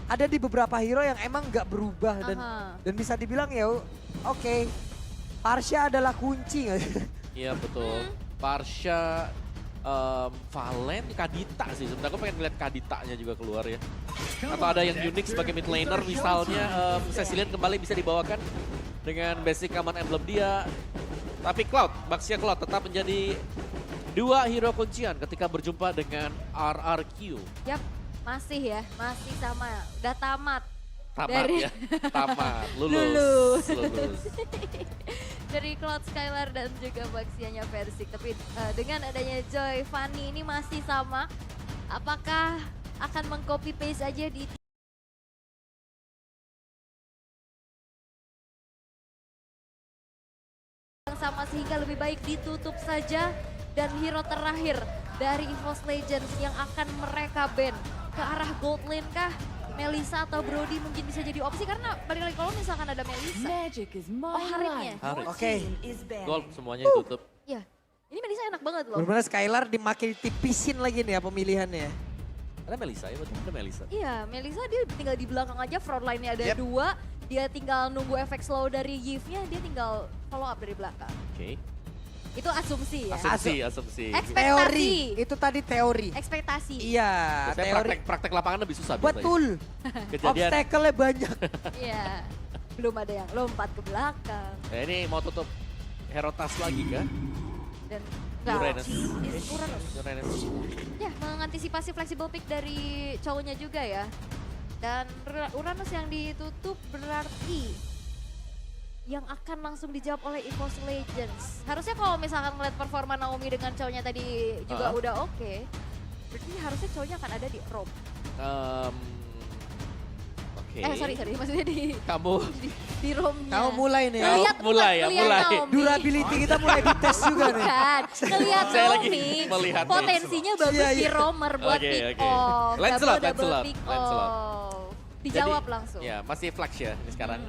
ada di beberapa hero yang emang nggak berubah dan bisa dibilang ya oke, Parsha adalah kunci nggak sih? Iya betul. Parsha, Valen, Kadita sih. Sebenarnya aku pengen ngeliat Kaditanya juga keluar ya. Atau ada yang unik sebagai mid laner misalnya Cecilian kembali bisa dibawakan dengan basic command emblem dia. Tapi Cloud, Baxia Cloud tetap menjadi dua hero kuncian ketika berjumpa dengan RRQ. Yap, masih ya, masih sama. Udah tamat. Tamat ya, tamat, Lulus. lulus. Dari Cloud Skylar dan juga Baxianya Versik. Tapi dengan adanya Joy, Fanny ini masih sama. Apakah akan meng-copy paste aja di yang sama sehingga lebih baik ditutup saja dan hero terakhir dari EVOS Legends yang akan mereka ban ke arah gold lane kah? Melissa atau Brody mungkin bisa jadi opsi karena balik lagi kalau misalkan ada Melissa. Harimnya. Harim. Oke. Gold semuanya ditutup. Iya. Ini Melissa enak banget loh. Benar-benar Skylar dimakin tipisin lagi nih ya pemilihannya. Ada Melissa ya, betul ada Melissa. Iya, Melissa dia tinggal di belakang aja, front line-nya ada dua. Dia tinggal nunggu efek slow dari Yves-nya, dia tinggal follow up dari belakang. Oke. Itu asumsi ya. Asumsi. Ekspektasi. Teori, itu tadi teori. Ekspektasi. Iya, Biasanya teori. praktek lapangan lebih susah biasanya. Betul. Kejadian. Obstacle-nya banyak. Iya. Belum ada yang lompat ke belakang. Nah, ini mau tutup Herotas lagi kah? Dan Uranus. Uranus. Uranus. Ya, mengantisipasi flexible pick dari cowoknya juga ya. Dan Uranus yang ditutup berarti yang akan langsung dijawab oleh EVOS Legends. Harusnya kalau misalkan melihat performa Naomi dengan cowoknya tadi juga udah oke. Berarti harusnya cowoknya akan ada di Rome. Oke. Sorry, maksudnya di Kamu di Rome-nya. Kamu mulai nih ya. Ngeliat mulai ya, ngeliat mulai. Naomi. Durability kita mulai dites juga nih. Bukan, ngeliat Saya lagi Naomi, melihat nih. potensinya bagus Iya, di iya. roamer buat Oke, pick oke. off, Lancelot, double Lancelot, pick Lancelot. off. Dijawab Jadi, langsung. Ya, masih flex ya ini sekarang.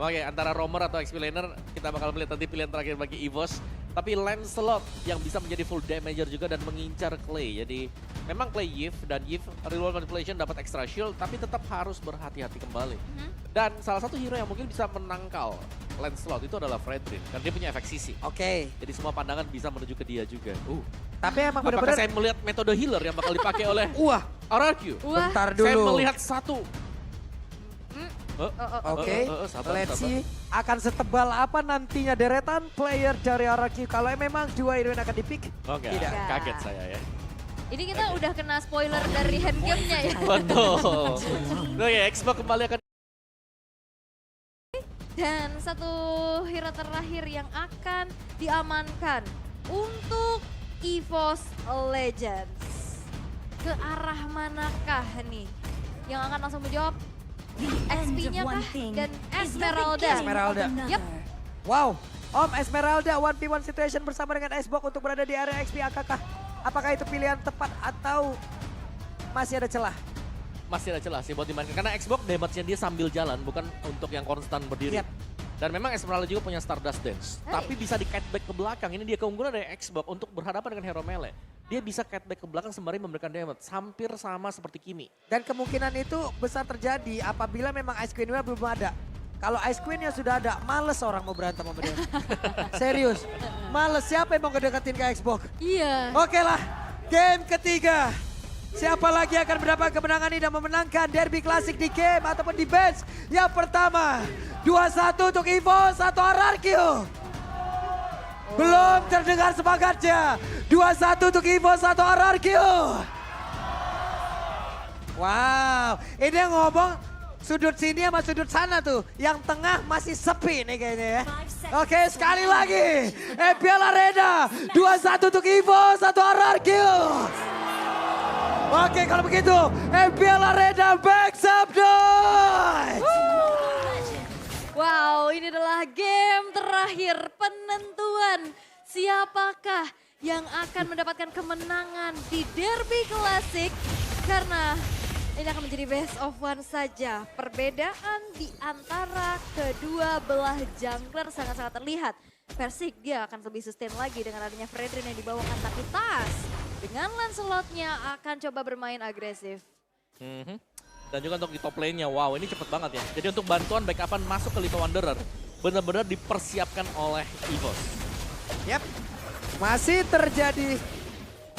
Oke, antara Roamer atau XP Laner kita bakal melihat nanti pilihan terakhir bagi EVOS. Tapi Lancelot yang bisa menjadi full damager juga dan mengincar Clay. Jadi memang Clay Yves dan Yves real world manipulation dapat extra shield tapi tetap harus berhati-hati kembali. Dan salah satu hero yang mungkin bisa menangkal Lancelot itu adalah Fredrin karena dia punya efek sisi. Oke. Jadi semua pandangan bisa menuju ke dia juga. Tapi emang Apakah benar-benar saya melihat metode healer yang bakal dipakai oleh wah, RRQ? Wah, bentar Saya dulu. melihat satu. Oke, Sabar, let's sabar. see akan setebal apa nantinya deretan player dari RRQ. Kalau memang dua heroine akan dipick, Oh enggak, tidak. kaget saya ya. ini kita udah kena spoiler dari handgame-nya ya. Betul. Oke, Xbox kembali akan Dan satu hero terakhir yang akan diamankan untuk EVOS Legends. Ke arah manakah nih? Yang akan langsung menjawab XP-nya kah? Dan Esmeralda. Esmeralda. Yap. Wow, Om Esmeralda 1v1 situation bersama dengan Xbox untuk berada di area XP. Apakah itu pilihan tepat atau masih ada celah? masih ada celah sih buat dimainkan karena Xbox damage-nya dia sambil jalan bukan untuk yang konstan berdiri. Yap. Dan memang Esmeralda juga punya Stardust Dance, tapi bisa di catback ke belakang. Ini dia keunggulan dari Xbox untuk berhadapan dengan hero melee. Dia bisa catback ke belakang sembari memberikan damage, hampir sama seperti Kimi. Dan kemungkinan itu besar terjadi apabila memang Ice Queen-nya belum ada. Kalau Ice Queen-nya sudah ada, males orang mau berantem sama dia. Serius, males. Siapa yang mau ngedeketin ke Xbox? Iya. Oke lah, game ketiga. Siapa lagi akan mendapat kemenangan ini dan memenangkan derby klasik di game ataupun di bench? Yang pertama, 2-1 untuk EVOS atau RRQ. Belum terdengar semangatnya. 2-1 untuk EVOS atau RRQ. Wow, ini yang ngomong sudut sini sama sudut sana tuh. Yang tengah masih sepi nih kayaknya ya. Oke, sekali lagi. EPL Arena, 2-1 untuk EVOS atau RRQ. Oke, kalau begitu EPL Arena make some noise. Wow, ini adalah game terakhir penentuan siapakah yang akan mendapatkan kemenangan di derby klasik. Karena ini akan menjadi best of one saja. Perbedaan di antara kedua belah jungler sangat-sangat terlihat. Versik dia akan lebih sustain lagi dengan adanya Fredrin yang dibawakan, tapi Tas dengan Lancelotnya akan coba bermain agresif. Dan juga untuk di top lane-nya, wow ini cepet banget ya. Jadi untuk bantuan backupan masuk ke Little Wanderer, benar-benar dipersiapkan oleh EVOS. Yap, masih terjadi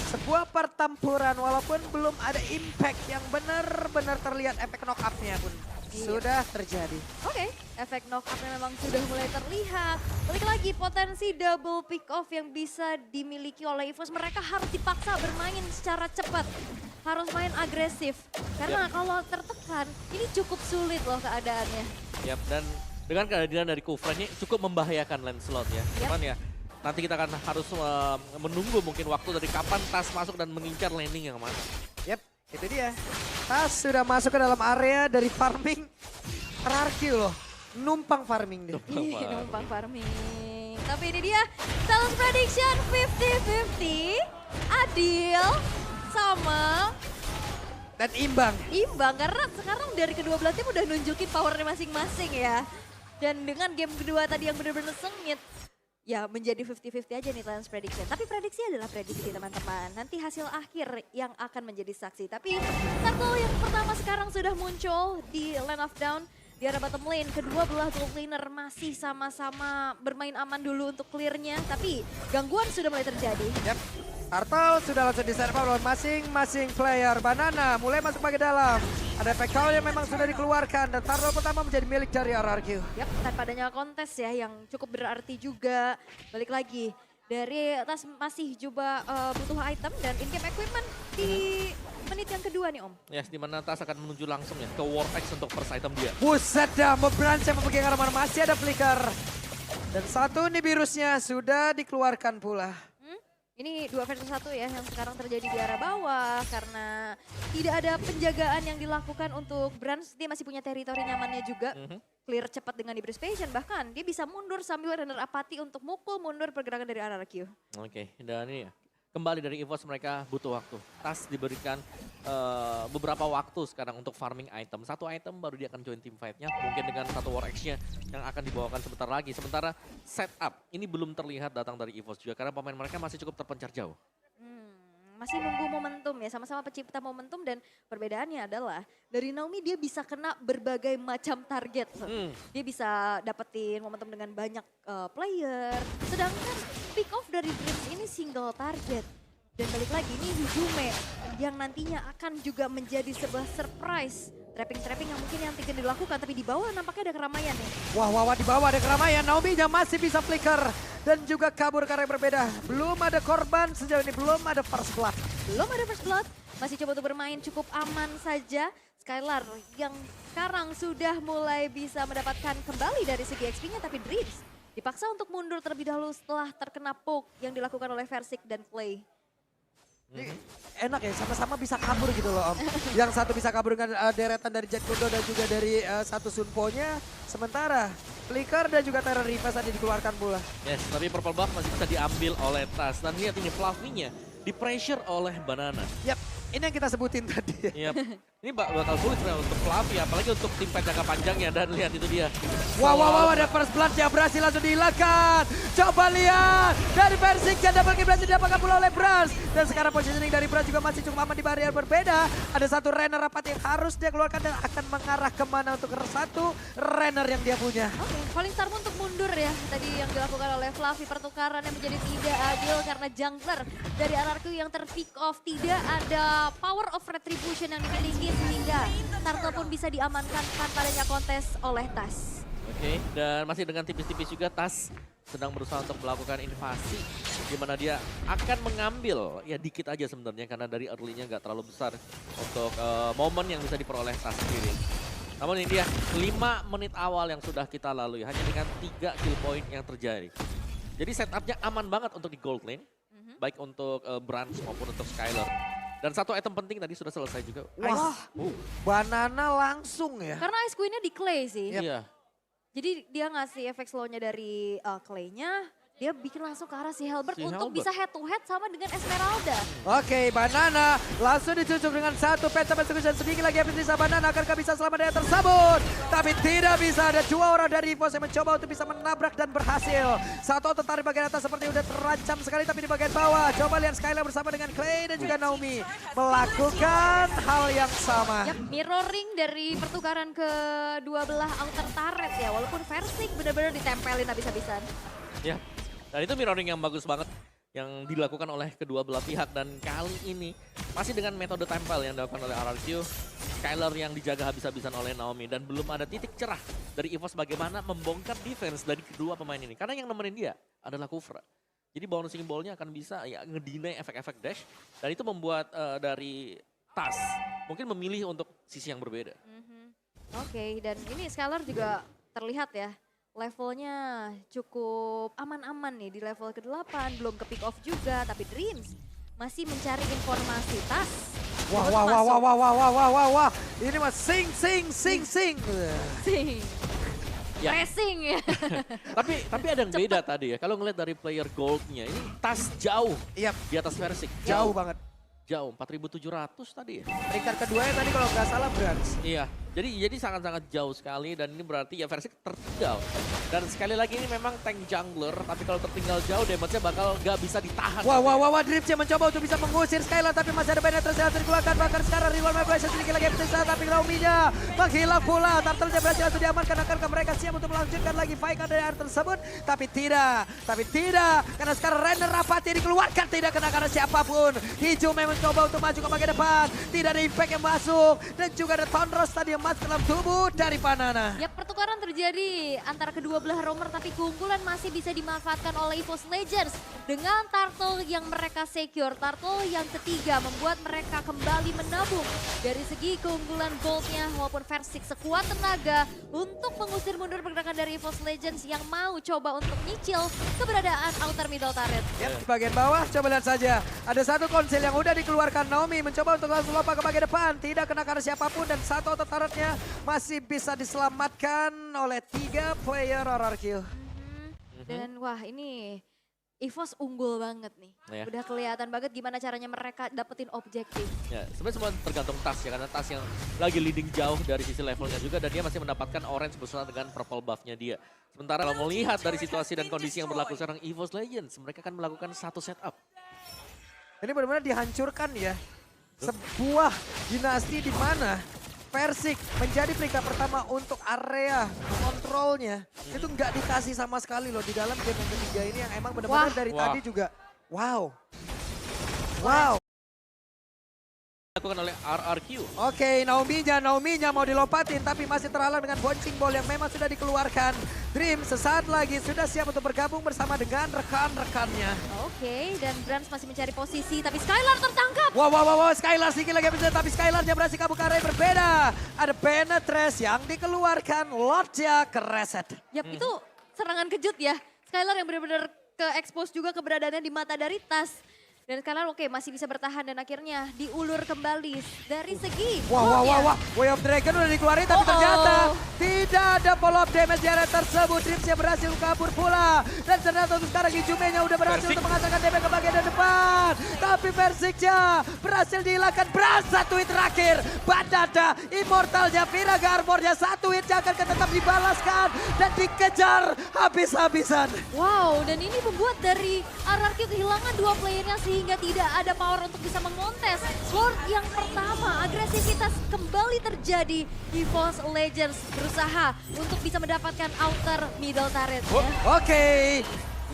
sebuah pertempuran walaupun belum ada impact yang benar-benar terlihat efek knock up-nya pun sudah terjadi. Oke, efek knock up-nya memang sudah mulai terlihat. Balik lagi potensi double pick off yang bisa dimiliki oleh EVOS. Mereka harus dipaksa bermain secara cepat. Harus main agresif. Karena kalau tertekan ini cukup sulit loh keadaannya. Yap, dan dengan kehadiran dari Kufra ini cukup membahayakan Lancelot ya. Cuman ya nanti kita akan harus menunggu mungkin waktu dari kapan Tas masuk dan mengincar landing yang mana. Yap, itu dia. Tas sudah masuk ke dalam area dari farming. RRQ loh, numpang farming dia. Ih, numpang farming. Tapi ini dia, Talents Prediction 50-50. Adil sama Dan imbang. imbang. Karena sekarang dari kedua belah tim udah nunjukin powernya masing-masing ya. Dan dengan game kedua tadi yang benar-benar sengit. Ya menjadi 50-50 aja nih Talents Prediction. Tapi prediksi adalah prediksi teman-teman. Nanti hasil akhir yang akan menjadi saksi. Tapi turtle yang pertama sekarang sudah muncul di Land of Down. Di arah bottom lane, kedua belah gold laner masih sama-sama bermain aman dulu untuk clearnya. Tapi gangguan sudah mulai terjadi. Yap. Turtle sudah langsung diserve oleh masing-masing player. Banana mulai masuk bagian dalam. Ada efek KO yang memang sudah dikeluarkan. Dan Turtle pertama menjadi milik dari RRQ. Yap, tanpa adanya kontes ya yang cukup berarti juga. Balik lagi, dari Tas masih juga butuh item dan in-game equipment di menit yang kedua nih Om. Yes, di mana Tas akan menuju langsung ya ke Warfax untuk first item dia. Buset dah, memberancang mempegang arah mana masih ada flicker. Dan satu nih virusnya sudah dikeluarkan pula. Ini 2 versus 1 ya yang sekarang terjadi di arah bawah karena tidak ada penjagaan yang dilakukan untuk Brans. Dia masih punya teritori nyamannya juga. Clear cepat dengan diberi Passion, bahkan dia bisa mundur sambil runner apati untuk mukul mundur pergerakan dari RRQ. Oke, dan ini ya, kembali dari EVOS mereka butuh waktu. Tas diberikan beberapa waktu sekarang untuk farming item. Satu item baru dia akan join team fight-nya. Mungkin dengan satu war X-nya yang akan dibawakan sebentar lagi. Sementara setup ini belum terlihat datang dari EVOS juga karena pemain mereka masih cukup terpencar jauh. Masih nunggu momentum ya, sama-sama pencipta momentum dan perbedaannya adalah dari Naomi dia bisa kena berbagai macam target. Dia bisa dapetin momentum dengan banyak player, sedangkan pick off dari Dreams ini single target. Dan balik lagi ini Hijume yang nantinya akan juga menjadi sebuah surprise. Trapping-trapping yang mungkin yang tidak dilakukan, tapi di bawah nampaknya ada keramaian nih. Wah, di bawah ada keramaian. Naomi-nya masih bisa flicker. Dan juga kabur karena yang berbeda. Belum ada korban sejauh ini, belum ada first blood. Belum ada first blood, masih coba untuk bermain cukup aman saja. Skylar yang sekarang sudah mulai bisa mendapatkan kembali dari segi XP-nya, tapi Dreams dipaksa untuk mundur terlebih dahulu setelah terkena poke yang dilakukan oleh Versik dan Play. Enak ya, sama-sama bisa kabur gitu loh Om. Yang satu bisa kabur dengan deretan dari Jet Kundo dan juga dari satu Sunpo-nya. Sementara Flicker dan juga Terror Reverse tadi dikeluarkan pula. Yes, tapi Purple Buff masih bisa diambil oleh Tas. Dan lihat ini Fluffy-nya di pressure oleh Banana. Yap, ini yang kita sebutin tadi. Yap. Ini bakal sulit sebenarnya untuk Fluffy, apalagi untuk tim fight jangka panjangnya. Dan lihat itu dia. Wow, ada first blood yang berhasil langsung dihilangkan. Coba lihat, dari Versik yang dapat berhasil didapatkan pula oleh Brans. Dan sekarang positioning dari Brans juga masih cukup aman di barrier berbeda. Ada satu Renner rapat yang harus dia keluarkan dan akan mengarah kemana untuk satu Renner yang dia punya. Oke, Falling Star pun untuk mundur ya. Tadi yang dilakukan oleh Fluffy, pertukaran yang menjadi tidak adil karena jungler dari RRQ yang ter-pick off. Tidak ada power of retribution yang dimiliki sehingga Turtle pun bisa diamankan tanpa adanya kontes oleh Tas. Oke, dan masih dengan tipis-tipis juga Tas sedang berusaha untuk melakukan invasi. Di mana dia akan mengambil, ya dikit aja sebenarnya karena dari early-nya nggak terlalu besar untuk momen yang bisa diperoleh Tas sendiri. Namun ini dia 5 menit awal yang sudah kita lalui hanya dengan 3 kill point yang terjadi. Jadi setupnya aman banget untuk di gold lane, baik untuk Brans maupun untuk Skylar. Dan satu item penting tadi sudah selesai juga. Wah, Banana langsung ya. Karena Ice Queen-nya di Clay sih. Iya. Jadi dia ngasih efek slow-nya dari Clay-nya, dia bikin langsung ke arah si Halberd Si untuk Halberd. bisa head to head sama dengan Esmeralda. Oke, Banana langsung dicucuk dengan satu penta persekusi sedikit lagi habis bisa Banana akankah bisa selamat dari tersebut. Tapi tidak bisa, ada dua orang dari EVOS yang mencoba untuk bisa menabrak dan berhasil. Satu tertarik bagian atas seperti udah terancam sekali tapi di bagian bawah. Coba lihat Skylar bersama dengan Clay dan juga Naomi melakukan hal yang sama. Yap, mirroring dari pertukaran kedua belah outer turret ya. Walaupun Versik benar-benar ditempelin habis-habisan. Ya, dan itu mirroring yang bagus banget yang dilakukan oleh kedua belah pihak. Dan kali ini masih dengan metode tempel yang dilakukan oleh RRQ. Skylar yang dijaga habis-habisan oleh Naomi. Dan belum ada titik cerah dari EVOS bagaimana membongkar defense dari kedua pemain ini. Karena yang nemenin dia adalah Kufra. Jadi bouncing ball-nya akan bisa ya ngedinai efek-efek dash. Dan itu membuat dari Tas mungkin memilih untuk sisi yang berbeda. Oke, dan ini Skylar juga terlihat ya. Levelnya cukup aman-aman nih di level ke-8. Belum ke pick off juga, tapi Dreams masih mencari informasi. Tas. Wah, cepat wah, wah, masuk. wah, wah, wah, wah, wah, wah. Ini mah sing. Sing. Ya. Racing ya. Tapi ada yang beda tadi ya. Kalau ngeliat dari player goldnya ini Tas jauh Iya, di atas Versik. jauh banget. Jauh, 4.700 tadi ya. Peringkat kedua tadi kalau nggak salah Brans. Iya, jadi sangat-sangat jauh sekali dan ini berarti ya Versik tertinggal. Dan sekali lagi ini memang tank jungler, tapi kalau tertinggal jauh damage-nya bakal nggak bisa ditahan. Wah, Dripsnya mencoba untuk bisa mengusir Skylar tapi masih ada penetrasi yang dikeluarkan. Bahkan sekarang Rewind Migration sedikit lagi bisa tapi Naomi-nya menghilang pula. Turtle-nya berhasil langsung diamankan. Akankah mereka siap untuk melanjutkan lagi fight dari area tersebut? Tapi tidak. Karena sekarang Renner Rapati dikeluarkan. Tidak kena karena siapapun. Hijau memang coba untuk maju ke bagian depan. Tidak ada impact yang masuk. Dan juga ada Thundros tadi yang masuk dalam tubuh dari Banana. Ya, pertukaran terjadi antara kedua belah roamer, tapi keunggulan masih bisa dimanfaatkan oleh EVOS Legends. Dengan Turtle yang mereka secure, Turtle yang ketiga membuat mereka kembali menabung. Dari segi keunggulan goldnya maupun Versik sekuat tenaga untuk mengusir mundur pergerakan dari EVOS Legends yang mau coba untuk nyicil keberadaan outer middle turret. Yap, di bagian bawah coba lihat saja. Ada satu konsil yang udah dikeluarkan. Naomi mencoba untuk langsung lompat ke bagian depan. Tidak kena karena siapapun dan satu auto turretnya masih bisa diselamatkan oleh 3 player RRQ. Dan wah, ini EVOS unggul banget nih. Ya. Udah kelihatan banget gimana caranya mereka dapetin objektif. Ya, sebenarnya semua tergantung Tas ya, karena Tas yang lagi leading jauh dari sisi levelnya juga dan dia masih mendapatkan orange bersama dengan purple buff-nya dia. Sementara kalau melihat dari situasi dan kondisi yang berlaku sekarang EVOS Legends, mereka akan melakukan satu setup. Ini benar-benar dihancurkan ya. Sebuah dinasti di mana Versik menjadi peringkat pertama untuk area kontrolnya. Itu nggak dikasih sama sekali loh di dalam game yang ketiga ini yang emang benar-benar dari Wah. tadi juga. Wow. Dilakukan oleh RRQ. Oke, Naomi-nya mau dilompatin tapi masih terhalang dengan bouncing ball yang memang sudah dikeluarkan. Dream sesaat lagi sudah siap untuk bergabung bersama dengan rekan-rekannya. Oke, dan Brans masih mencari posisi, tapi Skylar tertangkap. Wow, Skylar sedikit lagi bisa, tapi Skylar-nya berhasil kabur ke arah yang berbeda. Ada penetrasi yang dikeluarkan, Lordnya ke reset. Yap, itu serangan kejut ya. Skylar yang benar-benar ke-expose juga keberadaannya di mata dari Tas. Dan Skylar oke masih bisa bertahan dan akhirnya diulur kembali dari segi Wah. Way of Dragon udah dikeluarin tapi ternyata tidak ada follow up damage di area tersebut. Dreamsnya berhasil kabur pula. Dan ternyata untuk sekarang Ijume-nya udah berhasil Versik. untuk mengatakan damage ke bagian depan. Tapi Versiknya berhasil dihilangkan. Satu hit terakhir. Badada, Immortalnya, Viraga Armornya. Satu hit akan tetap dibalaskan dan dikejar habis-habisan. Wow, dan ini membuat dari RRQ kehilangan dua playernya sehingga tidak ada power untuk bisa mengontes. Lord yang pertama, agresivitas kembali terjadi. EVOS Legends berusaha untuk bisa mendapatkan outer middle turret. Oke.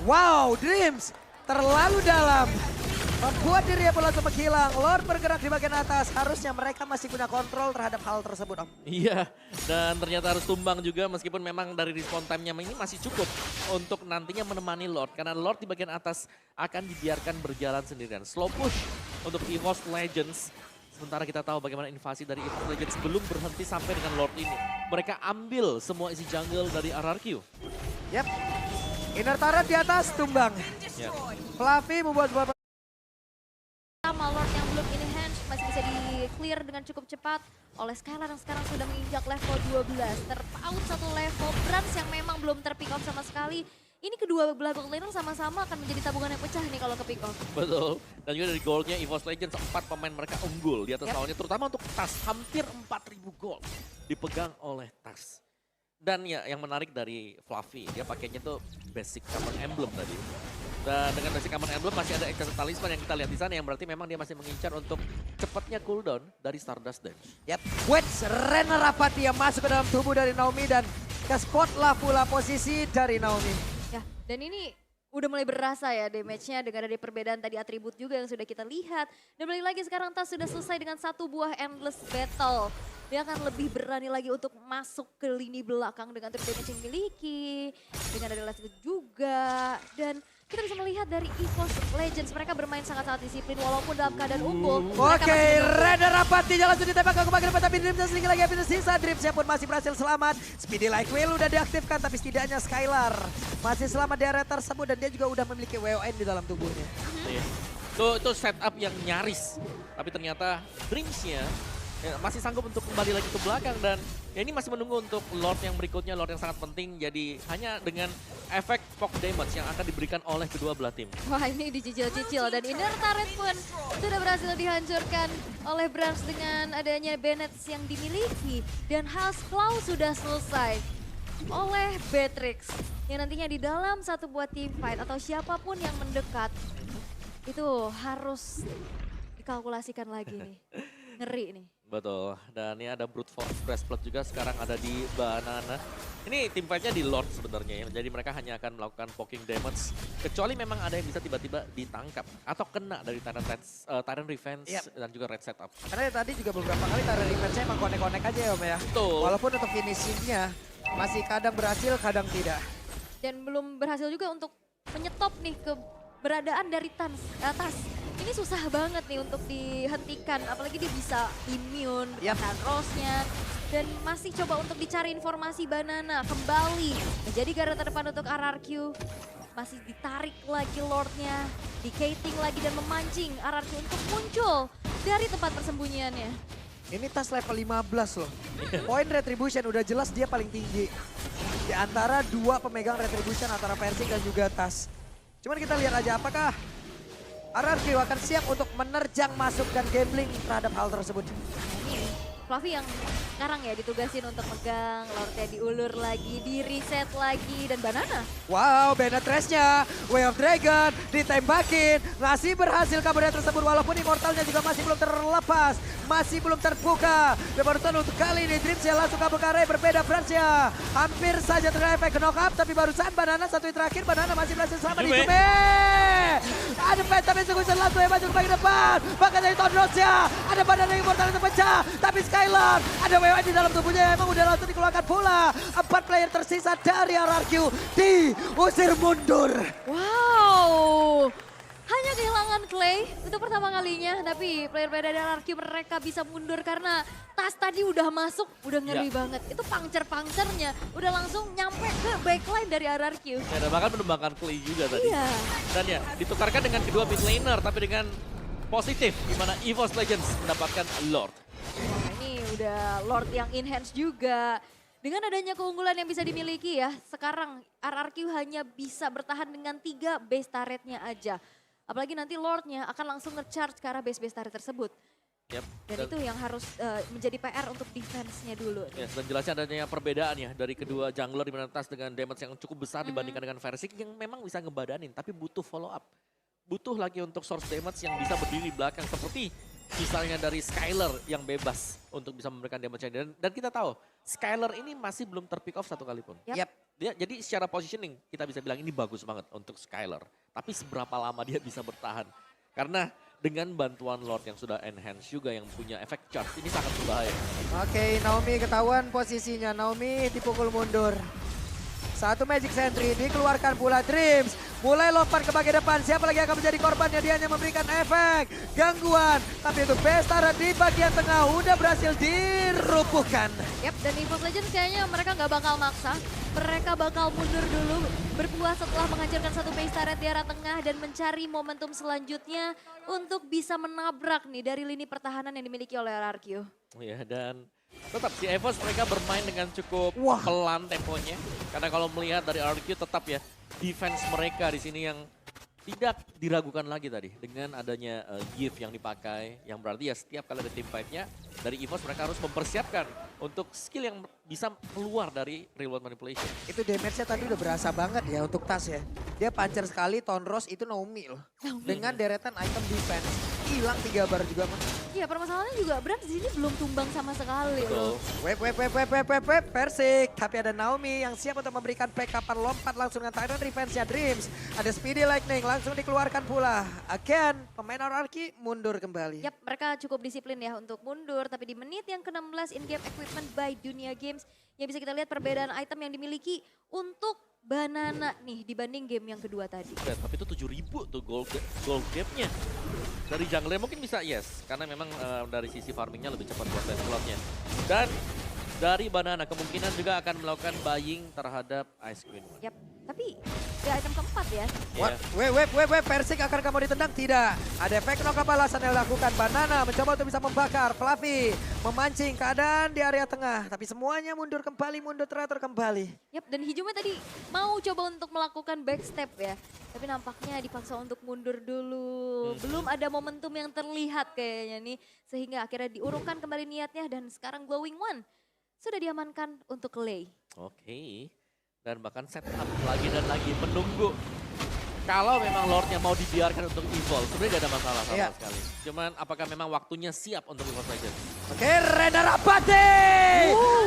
Wow, Dreams terlalu dalam. Membuat dirinya pun langsung menghilang. Lord bergerak di bagian atas. Harusnya mereka masih punya kontrol terhadap hal tersebut, Om. Iya, dan ternyata harus tumbang juga meskipun memang dari respawn time-nya ini masih cukup untuk nantinya menemani Lord. Karena Lord di bagian atas akan dibiarkan berjalan sendirian. Slow push untuk EVOS Legends. Sementara kita tahu bagaimana invasi dari EVOS Legends belum berhenti sampai dengan Lord ini. Mereka ambil semua isi jungle dari RRQ. Yap. Inner turret di atas, tumbang. Ya. Fluffy membuat sebuah Sama Lord yang belum in hand masih bisa di-clear dengan cukup cepat oleh Skylar yang sekarang sudah menginjak level 12. Terpaut satu level, Brans yang memang belum terpick off sama sekali. ini kedua belah bot laner sama-sama akan menjadi tabungan yang pecah nih kalau ke pick off. Betul. Dan juga dari goldnya EVOS Legends 4 pemain mereka unggul di atas Yep. lawannya. Terutama untuk TAS, hampir 4.000 gold dipegang oleh TAS. Dan ya yang menarik dari Fluffy, dia pakainya tuh basic common emblem tadi. Dan dengan basic common emblem masih ada enchanted talisman yang kita lihat di sana yang berarti memang dia masih mengincar untuk cepatnya cooldown dari Stardust Dance. Yap, Wedge Renner Rapati yang masuk ke dalam tubuh dari Naomi dan ke spot lah pula posisi dari Naomi. Ya, dan ini udah mulai berasa ya damage-nya dengan ada perbedaan tadi atribut juga yang sudah kita lihat. Dan balik lagi sekarang Tas sudah selesai dengan satu buah endless battle. Dia akan lebih berani lagi untuk masuk ke lini belakang dengan true damage yang dimiliki. Dengan ada last hit juga. Dan kita bisa melihat dari EVOS Legends mereka bermain sangat-sangat disiplin walaupun dalam keadaan unggul. mereka Oke, masih menunggu. Renner Rapati langsung ditembak ke bagian depan tapi Dreamsnya sedikit lagi habis sisa. Dreamsnya pun masih berhasil selamat. Speedy Light Wheel udah diaktifkan tapi setidaknya Skylar masih selamat di area tersebut dan dia juga udah memiliki WON di dalam tubuhnya. Iya. Itu setup yang nyaris. Tapi ternyata Dreams-nya ya, masih sanggup untuk kembali lagi ke belakang dan ya ini masih menunggu untuk Lord yang berikutnya, Lord yang sangat penting. Jadi hanya dengan efek poke damage yang akan diberikan oleh kedua belah tim. Wah ini dicicil-cicil dan inner turret pun sudah berhasil dihancurkan oleh Brams dengan adanya Bennett yang dimiliki. Dan House Claw sudah selesai oleh Beatrix. Yang nantinya di dalam satu buah team fight atau siapapun yang mendekat itu harus dikalkulasikan lagi nih. Ngeri nih. Betul, dan ini ada Brute Force Breastplate juga sekarang ada di Banana. Ini tim fight-nya di Lord sebenarnya ya, jadi mereka hanya akan melakukan poking damage. Kecuali memang ada yang bisa tiba-tiba ditangkap atau kena dari Tyrant Revenge dan juga Red Setup. Karena tadi juga beberapa kali Tyrant Revenge-nya emang konek-konek aja ya Om ya. Betul. Walaupun untuk finishing-nya masih kadang berhasil, kadang tidak. Dan belum berhasil juga untuk menyetop nih keberadaan dari Tas. Ini susah banget nih untuk dihentikan, apalagi dia bisa immune, tahan Rose-nya. Dan masih coba untuk dicari informasi Banana kembali menjadi garda terdepan untuk RRQ. Masih ditarik lagi Lord-nya, di-gating lagi dan memancing RRQ untuk muncul dari tempat persembunyiannya. Ini Tas level 15 loh. Poin Retribution udah jelas dia paling tinggi. Di antara dua pemegang Retribution antara Persik dan juga Tas. Cuman kita lihat aja apakah RRQ akan siap untuk menerjang masuk dan gambling terhadap hal tersebut. Ini Fluffy yang sekarang ya ditugasin untuk megang, Lordnya diulur lagi, di reset lagi, dan Banana. Wow, Benetress-nya, Way of Dragon, ditembakin, masih berhasil kabarnya tersebut walaupun Immortalnya juga masih belum terlepas, masih belum terbuka. Dan barusan untuk kali ini Dreamsnya langsung kabur ke area berbeda Francia. Hampir saja terkena efek knock up, tapi barusan Banana satu terakhir, Banana masih berhasil selamat di Jume. Ada Phantom Execution langsung yang masuk ke bagian depan, bahkan dari Tondrosnya, ada Banana Immortal yang terpecah, tapi Skylar, ada WW di dalam tubuhnya emang udah langsung dikeluarkan pula. 4 player tersisa dari RRQ diusir mundur. Wow, hanya kehilangan Clay untuk pertama kalinya, tapi player-player dari RRQ mereka bisa mundur karena Tas tadi udah masuk, udah ngeri banget. Itu puncture-puncturnya udah langsung nyampe ke backline dari RRQ. Ya, dan bahkan menembakkan Clay juga tadi. Iya. Dan ya ditukarkan dengan kedua mid laner tapi dengan positif di mana EVOS Legends mendapatkan Lord. Wah, ini udah Lord yang enhance juga. Dengan adanya keunggulan yang bisa dimiliki ya, sekarang RRQ hanya bisa bertahan dengan 3 base turretnya aja. Apalagi nanti Lordnya akan langsung nge-charge ke arah base-base turret tersebut. Yep. Dan itu yang harus menjadi PR untuk defense-nya dulu. Ya, dan jelasnya adanya perbedaan ya dari kedua jungler di mana Tas dengan damage yang cukup besar dibandingkan dengan Versik yang memang bisa ngebadanin tapi butuh follow up. Butuh lagi untuk source damage yang bisa berdiri di belakang seperti misalnya dari Skylar yang bebas untuk bisa memberikan damage dan kita tahu Skylar ini masih belum terpick off satu kali pun. Yep. Dia, jadi secara positioning kita bisa bilang ini bagus banget untuk Skylar. Tapi seberapa lama dia bisa bertahan? Karena dengan bantuan Lord yang sudah enhance juga yang punya efek charge ini sangat berbahaya. Oke, Naomi ketahuan posisinya. Naomi dipukul mundur. Satu Magic Sentry dikeluarkan pula Dreams. Mulai lompat ke bagian depan. Siapa lagi akan menjadi korbannya? Dia hanya memberikan efek gangguan. Tapi untuk Bestara di bagian tengah udah berhasil dirupuhkan. Yap, dan EVOS Legends kayaknya mereka nggak bakal maksa. Mereka bakal mundur dulu, berpuas setelah menghancurkan satu base turret di arah tengah dan mencari momentum selanjutnya untuk bisa menabrak nih dari lini pertahanan yang dimiliki oleh RRQ. Ya, dan Tetap si EVOS mereka bermain dengan cukup Wah. pelan temponya. Karena kalau melihat dari RRQ tetap ya defense mereka di sini yang tidak diragukan lagi tadi dengan adanya gift yang dipakai, yang berarti ya setiap kali ada team fight-nya dari EVOS mereka harus mempersiapkan untuk skill yang bisa keluar dari real world manipulation. Itu damage-nya tadi udah berasa banget ya untuk Tas ya. Dia pancer sekali, Tonros itu no mill. Dengan deretan item defense. Hilang 3 bar juga mas. Iya permasalahannya juga Brand di sini belum tumbang sama sekali loh. Betul. Persik. Tapi ada Naomi yang siap untuk memberikan backupan lompat langsung dengan Tyrant Revenge-nya Dreams. Ada Speedy Lightning langsung dikeluarkan pula. Again, pemain RRQ mundur kembali. Yap, mereka cukup disiplin ya untuk mundur. Tapi di menit yang ke-16 in-game equipment by Dunia Games. Yang bisa kita lihat perbedaan item yang dimiliki untuk Banana nih dibanding game yang kedua tadi. Tapi itu 7.000 tuh gold gap-nya. Dari jungler mungkin bisa yes, karena memang dari sisi farmingnya lebih cepat buat lane slotnya. Dan dari Banana kemungkinan juga akan melakukan buying terhadap Ice Queen. Yap, tapi di item keempat ya. Wait, Persik akan kamu ditendang? Tidak. Ada efek knock balasan yang dilakukan. Banana mencoba untuk bisa membakar. Fluffy memancing keadaan di area tengah. Tapi semuanya mundur kembali, mundur teratur kembali. Yap, dan Hijumi tadi mau coba untuk melakukan backstep ya. Tapi nampaknya dipaksa untuk mundur dulu. Belum ada momentum yang terlihat kayaknya nih. Sehingga akhirnya diurungkan kembali niatnya dan sekarang Glowing One sudah diamankan untuk Lei. Oke. Dan bahkan setup lagi dan lagi menunggu. Kalau memang Lordnya mau dibiarkan untuk evolve, sebenarnya gak ada masalah sama sekali. Cuman apakah memang waktunya siap untuk evolve Legends? Oke, Reda Rapati!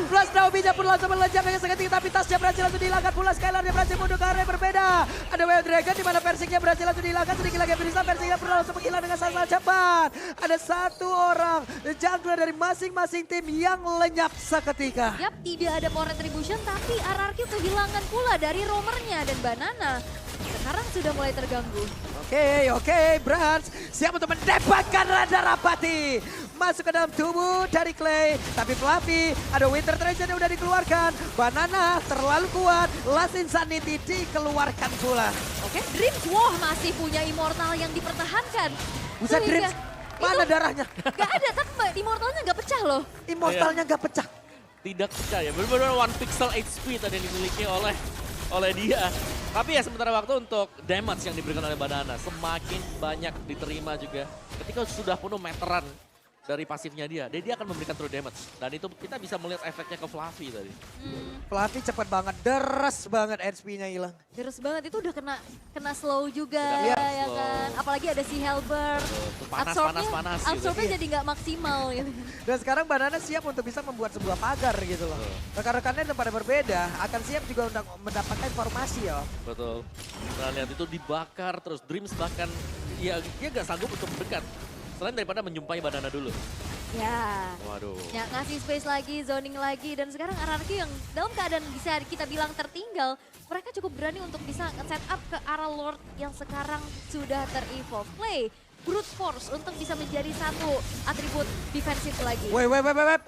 Plus Naomi-nya pun langsung melejam dengan seketika, tapi tasnya berhasil langsung dihilangkan pula. Skylar dia berhasil mundur ke area berbeda. Ada Wild Dragon di mana Persiknya berhasil langsung dihilangkan. Sedikit lagi Brisa, Persiknya pun langsung menghilang dengan sangat cepat. Ada satu orang jungler dari masing-masing tim yang lenyap seketika. Yap, tidak ada power retribution tapi RRQ kehilangan pula dari roamernya dan Banana. Sekarang sudah mulai terganggu. Oke, Brans siap untuk mendapatkan Reda Rapati. Masuk ke dalam tubuh dari Clay. Tapi Fluffy, ada Winter Treasure yang udah dikeluarkan. Banana terlalu kuat. Last Insanity dikeluarkan pula. Oke, Dreams, wah masih punya Immortal yang dipertahankan. Buset Sehingga Dreams, mana darahnya? Gak ada, tapi Immortalnya gak pecah loh. Immortalnya gak pecah. Tidak percaya, benar-benar 1 pixel HP tadi yang dimiliki oleh dia. Tapi ya sementara waktu untuk damage yang diberikan oleh Banana semakin banyak diterima juga. Ketika sudah penuh meteran dari pasifnya dia akan memberikan true damage. Dan itu kita bisa melihat efeknya ke Fluffy tadi. Fluffy cepet banget, deres banget HP-nya hilang. Deres banget, itu udah kena slow juga Udah ya slow. kan. Apalagi ada si Helber. Panas gitu. Absorb-nya jadi nggak maksimal gitu. Dan sekarang Banana siap untuk bisa membuat sebuah pagar gitu loh. Rekan-rekannya yang pada berbeda akan siap juga untuk mendapatkan informasi ya. Betul. Nah lihat itu dibakar terus Dreams bahkan ya dia gak sanggup untuk mendekat. Selain daripada menjumpai Banana dulu. Ya. Waduh. Ya, ngasih space lagi, zoning lagi. Dan sekarang RRQ yang dalam keadaan bisa kita bilang tertinggal. Mereka cukup berani untuk bisa set up ke arah Lord yang sekarang sudah ter-evolve. Play brute force untuk bisa menjadi satu atribut defensif lagi. Wait.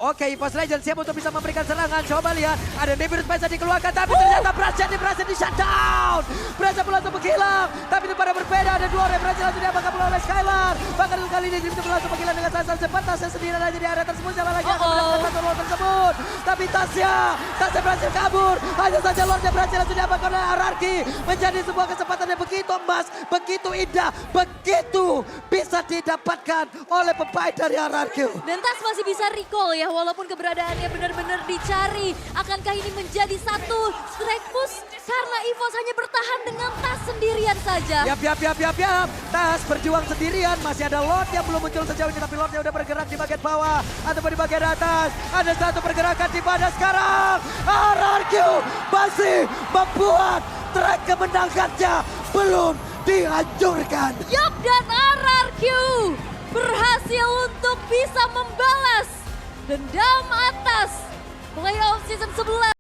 Oke, EVOS Legends siap untuk bisa memberikan serangan. Coba lihat, ada Nebulous Spice dikeluarkan, tapi ternyata Brasha berhasil di shutdown. Brasha pun langsung menghilang, tapi itu pada berbeda. Ada dua orang berhasil langsung diamankan pula oleh Skylar. Bahkan kali ini Dream langsung menghilang dengan sangat cepat. Tasya sendirian aja di area tersebut. Siapa lagi yang akan mendapatkan satu Lord tersebut. Tapi Tasya berhasil kabur. Hanya saja Lordnya berhasil langsung diamankan oleh RRQ. Menjadi sebuah kesempatan yang begitu emas, begitu indah, begitu bisa didapatkan oleh pemain dari RRQ. Dan Tas masih bisa recall ya, walaupun keberadaannya benar-benar dicari. Akankah ini menjadi satu strike push? Karena EVOS hanya bertahan dengan Tas sendirian saja. Yap. Tas berjuang sendirian. Masih ada Lord yang belum muncul sejauh ini. Tapi Lordnya udah bergerak di bagian bawah. Ataupun di bagian atas. Ada satu pergerakan di mana sekarang. RRQ masih membuat track kemenangannya belum dihancurkan. Yup, dan RRQ berhasil untuk bisa membalas dendam atas playoff season 11.